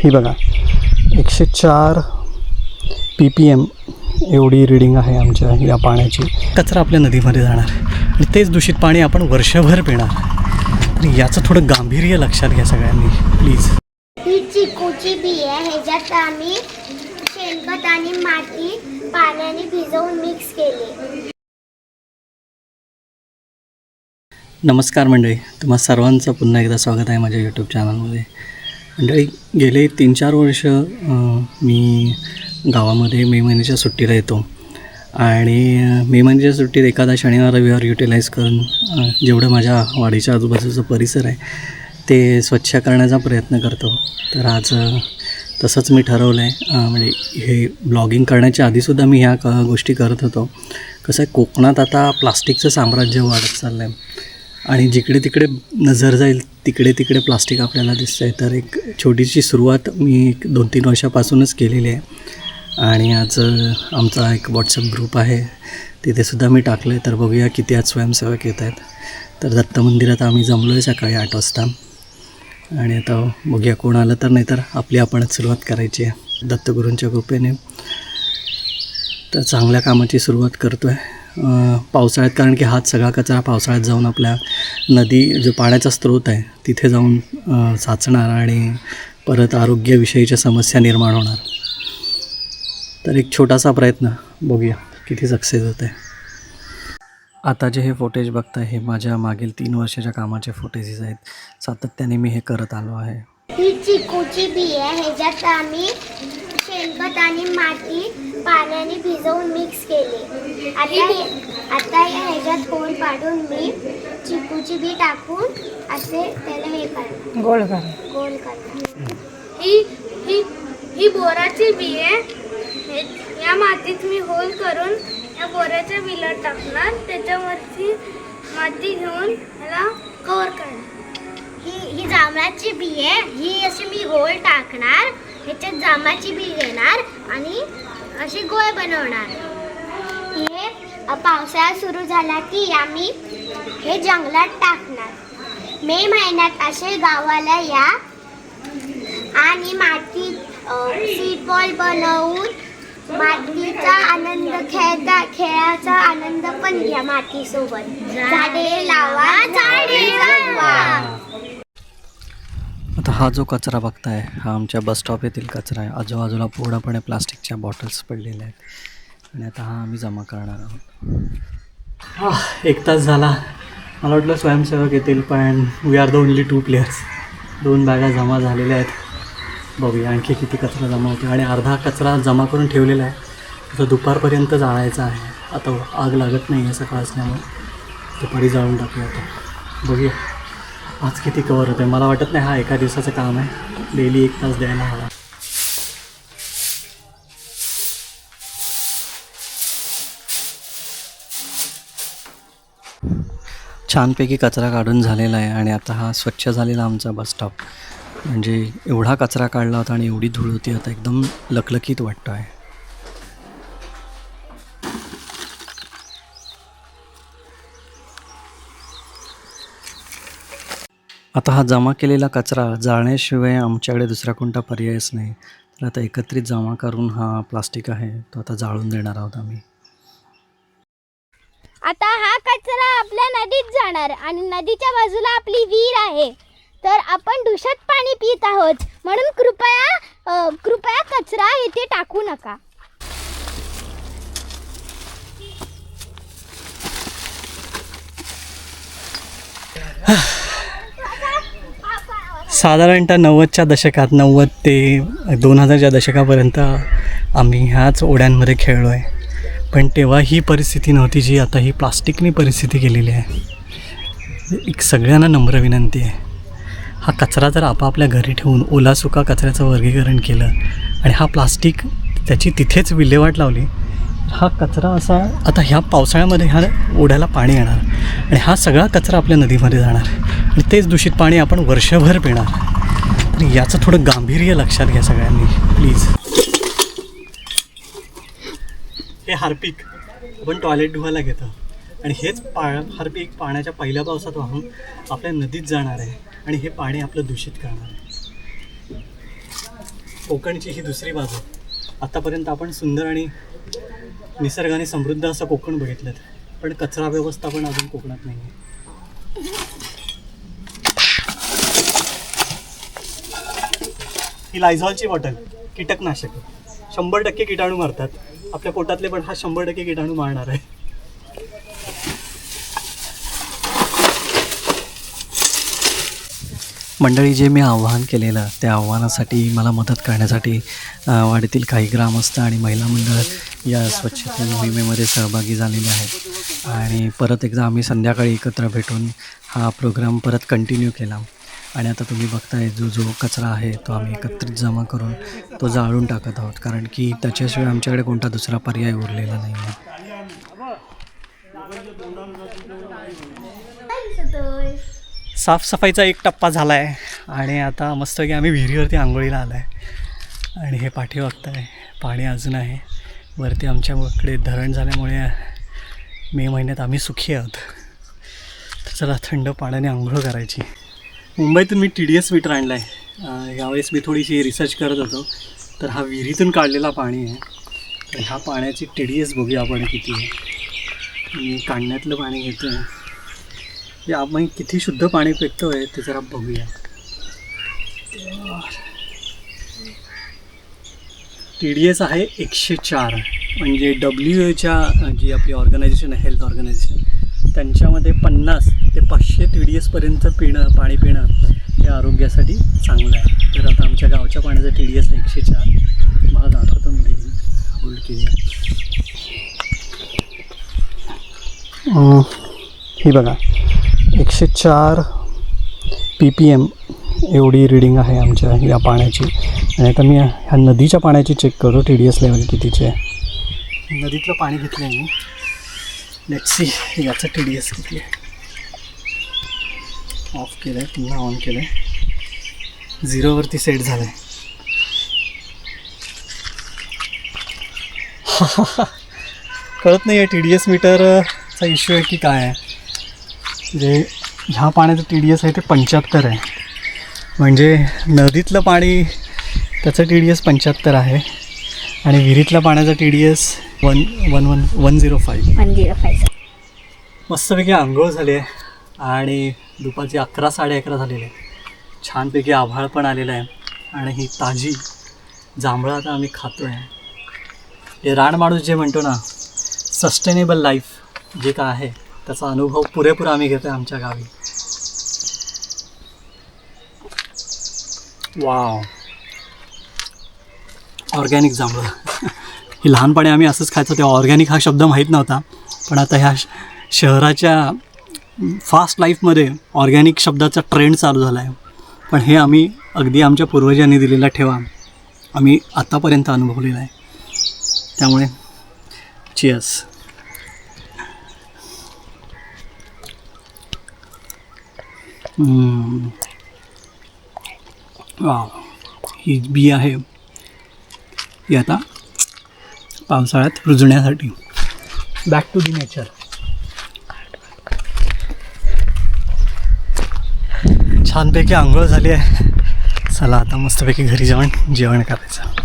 ही बघा 104 PPM एवढी reading आहे आमच्या या पाण्याची. कचरा आपल्या नदीमध्ये जाणार आणि तेच दूषित पाणी आपण वर्षभर पिणार. आणि याचं थोडं गांभीर्य लक्षात घ्या सगळ्यांनी प्लीज. ही चिकूची बी आहे. ह्याच्यात आम्ही शेणखत आणि माती पाण्याने भिजवून मिक्स केले. नमस्कार मंडळी, तुम्हा सर्वांचं पुन्हा एकदा स्वागत आहे माझ्या यूट्यूब चॅनलमध्ये. मंडळी, गेले 3-4 वर्ष मी गावामध्ये मे महिन्याच्या सुट्टीला येतो आणि मे महिन्याच्या सुट्टीत एखादा शनिवार रविवार युटिलाइज करून जेवढं माझ्या वाडीच्या आजूबाजूचा परिसर आहे ते स्वच्छ करण्याचा प्रयत्न करतो. तर आज तसंच मी ठरवलं आहे. म्हणजे हे ब्लॉगिंग करण्याच्या आधीसुद्धा मी ह्या गोष्टी करत होतो. कसं आहे, कोकणात आता प्लास्टिकचं साम्राज्य वाढत चाललं आहे आणि जिकडे तिकडे नजर जाईल तिकडे तिकडे प्लास्टिक आपल्याला दिसतं आहे. तर एक छोटीशी सुरुवात मी 2-3 वर्षापासूनच केलेली आहे आणि आज आमचा एक व्हॉट्सअप ग्रुप आहे तिथेसुद्धा मी टाकलं आहे. तर बघूया किती आज स्वयंसेवक येत आहेत. तर दत्त मंदिरात आम्ही जमलो आहे सकाळी 8 वाजता आणि आता बघूया कोण आलं तर, नाही तर आपली आपणच सुरुवात करायची आहे दत्तगुरूंच्या कृपेने. तर चांगल्या कामाची सुरुवात करतो आहे पावसाळ्यात, कारण की हाच सगळा कचरा पावसाळ्यात जाऊन आपल्या नदी जो पाण्याचा स्रोत आहे तिथे जाऊन साचणार आणि परत आरोग्यविषयीच्या समस्या निर्माण होणार. तर एक छोटासा प्रयत्न, बघूया किती सक्सेस होत आहे. आता जे हे फुटेज बघताय हे माझ्या मागील 3 वर्षाच्या कामाचे फुटेजेस आहेत. सातत्याने मी हे करत आलो आहे. ही चिकूची बी आहे. ह्याच्यात आम्ही शेणखत आणि माती पाण्याने भिजवून मिक्स केले. आता ह्याच्यात होल पाडून मी चिकूची बी टाकून असे त्याला हे करणार, गोल करणार. ही बोराची बी आहे. या मातीत मी होल करून या बोराच्या बिला टाकणार, त्याच्यावरती माती घेऊन ह्याला कव्हर करणार. ही जांभळाची बी आहे. ही अशी मी होल टाकणार, ह्याच्यात जांभळाची बी घेणार आणि अशी गोळ बनवणार. हे पावसाळा सुरू झाला की आम्ही हे जंगलात टाकणार. मे महिन्यात असे गावाला या आणि माती सीड बॉल बनवून मातीचा आनंद खेळाचा आनंद पण घ्या. मातीसोबत झाडे लावा, झाडे जगवा. आता हा जो कचरा बघताय हा आमच्या बसस्टॉप येथील कचरा आहे. आजूबाजूला पूर्णपणे प्लास्टिकच्या बॉटल्स पडलेल्या आहेत आणि आता हा आम्ही जमा करणार आहोत. 1 तास झाला. मला वाटलं स्वयंसेवक येतील, पण we are the only 2 players. 2 बॅगा जमा झालेल्या आहेत. बघूया आणखी किती कचरा जमा होतो. आणि अर्धा कचरा जमा करून ठेवलेला आहे, आता दुपारपर्यंत जाळायचा आहे. आता आग लागत नाही आहे सकाळ असल्यामुळे, दुपारी जाळून टाकूया. आता बघूया आज किती कवर होतं आहे. मला वाटत नाही हा एका दिवसाचं काम आहे, डेली 1 तास द्यायला हवा. छानपैकी कचरा काढून झालेला आहे आणि आता हा स्वच्छ झालेला आमचा बसस्टॉप. म्हणजे एवढा कचरा काढला होता आणि एवढी धूळ होती, आता एकदम लकलकीत वाटतं आहे. आता हा जमा केलेला कचरा जाळण्याशिवाय आमच्याकडे दुसरा कोणता पर्यायच नाही. तर आता एकत्रित जमा करून हा प्लास्टिक आहे तो आता जाळून देणार आहोत आम्ही. आता हा कचरा आपल्या नदीत जाणार आणि नदीच्या बाजूला आपली विहीर आहे. तर आपण दूषित पाणी पित आहोत, म्हणून कृपया कचरा इथे टाकू नका. साधारणतः 90च्या दशकात 90 ते 2000च्या दशकापर्यंत आम्ही ह्याच ओढ्यांमध्ये खेळलो आहे. पण तेव्हा ही परिस्थिती नव्हती जी आता ही प्लास्टिकनी परिस्थिती केलेली आहे. एक सगळ्यांना नम्र विनंती आहे, हा कचरा जर आपापल्या घरी ठेवून ओला सुका कचऱ्याचं वर्गीकरण केलं आणि हा प्लास्टिक त्याची तिथेच विल्हेवाट लावली, हा कचरा असा आता ह्या पावसाळ्यामध्ये ह्या ओढ्याला पाणी येणार आणि हा सगळा कचरा आपल्या नदीमध्ये जाणार आणि तेच दूषित पाणी आपण वर्षभर पिणार. आणि याचं थोडं गांभीर्य लक्षात घ्या सगळ्यांनी प्लीज. हे हार्पिक आपण टॉयलेट धुवायला घेतो आणि हेच हार्पिक पाण्याच्या पहिल्या पावसात वाहून आपल्या नदीत जाणार आहे आणि हे पाणी आपलं दूषित करणार आहे. कोकणची ही दुसरी बाजू. आतापर्यंत आपण सुंदर आणि निसर्गाने समृद्ध असं कोकण बघितलं, पण कचरा व्यवस्थापन अजून कोकणात नाही आहे. ही लायझॉलची बॉटल, कीटकनाशक, 100% किटाणू मारतात. आपल्या पोटातले पण हा 100% किटाणू मारणार आहे. मंडळी, जे मी आव्हान केलेलं त्या आव्हानासाठी मला मदत करण्यासाठी वाडीतील काही ग्रामस्थ आणि महिला मंडळ या स्वच्छते मोहिमेमध्ये सहभागी झालेले आहेत. आणि परत एकदा आम्ही संध्याकाळी एकत्र भेटून हा प्रोग्राम परत कंटिन्यू केला. आणि आता तुम्ही बघताय जो कचरा आहे तो आम्ही एकत्रित जमा करून तो जाळून टाकत आहोत, कारण की त्याच्याशिवाय आमच्याकडे कोणता दुसरा पर्याय उरलेला नाही आहे. साफसफाईचा एक टप्पा झाला आहे आणि आता मस्तपैकी आम्ही विहिरीवरती आंघोळीला आलो आहे. आणि हे पाठी बघताय, पाणी अजून आहे वरती. आमच्याकडे धरण झाल्यामुळे मे महिन्यात आम्ही सुखी आहोत. तर चला थंड पाण्याने आंघोळ करायची. मुंबईतून मी TDS मीटर आणला आहे. यावेळेस मी थोडीशी रिसर्च करत होतो, तर हा विहिरीतून काढलेला पाणी आहे. तर ह्या पाण्याची TDS बघूया आपण किती आहे. मी काढण्यातलं पाणी घेतो आहे, जे आपण किती शुद्ध पाणी पितो आहे ते जरा बघूया. TDS आहे 104. म्हणजे WHO जी आपली ऑर्गनायझेशन आहे, हेल्थ ऑर्गनायझेशन, त्यांच्यामध्ये 50 ते 500 TDS पर्यंत पाणी पिणं हे आरोग्यासाठी चांगलं आहे. तर आता आमच्या गावच्या पाण्याचा TDS आहे 104. मला दाखवतो मी रेडी होल्ड केली. ही बघा 104 ppm एवढी रीडिंग आहे आमच्या या पाण्याची. आणि आता मी ह्या नदीच्या पाण्याची चेक करतो TDS लेवल कितीचे आहे. नदीतलं पाणी घेतलं आहे मी. लेट्स सी याचं TDS किती आहे. ऑफ केलं आहे, पुन्हा ऑन केलं आहे, 0वरती सेट झालं आहे. कळत नाही आहे TDS मीटरचा इश्यू आहे की काय आहे. म्हणजे ह्या पाण्याचं TDS आहे ते 75 आहे. म्हणजे नदीतलं पाणी त्याचं TDS 75 आहे आणि विहिरीतल्या पाण्याचा TDS 105. मस्तपैकी आंघोळ झाली आहे आणि दुपारची 11 साडे11 झालेली आहे. छानपैकी आभाळ पण आलेलं आहे आणि ही ताजी जांभळं आता आम्ही खातो आहे. हे रान माणूस जे म्हणतो ना, सस्टेनेबल लाईफ जे काय आहे त्याचा अनुभव पुरेपूर आम्ही घेतो आहे आमच्या गावी. Wow, organic जांभळं. ही लहानपणी आम्ही असंच खायचो, तेव्हा ऑर्गॅनिक हा शब्द माहीत नव्हता. पण आता ह्या शहराच्या फास्ट लाईफमध्ये ऑर्गॅनिक शब्दाचा ट्रेंड चालू झाला आहे. पण हे आम्ही अगदी आमच्या पूर्वजांनी दिलेला ठेवा आम्ही आत्तापर्यंत अनुभवलेला आहे. त्यामुळे चिअर्स. वाव, ही बी आहे ही आता पावसाळ्यात रुजण्यासाठी. Back to the nature. छानपैकी आंघोळ झाली आहे. चला आता मस्तपैकी घरी जाऊन जेवण करायचं.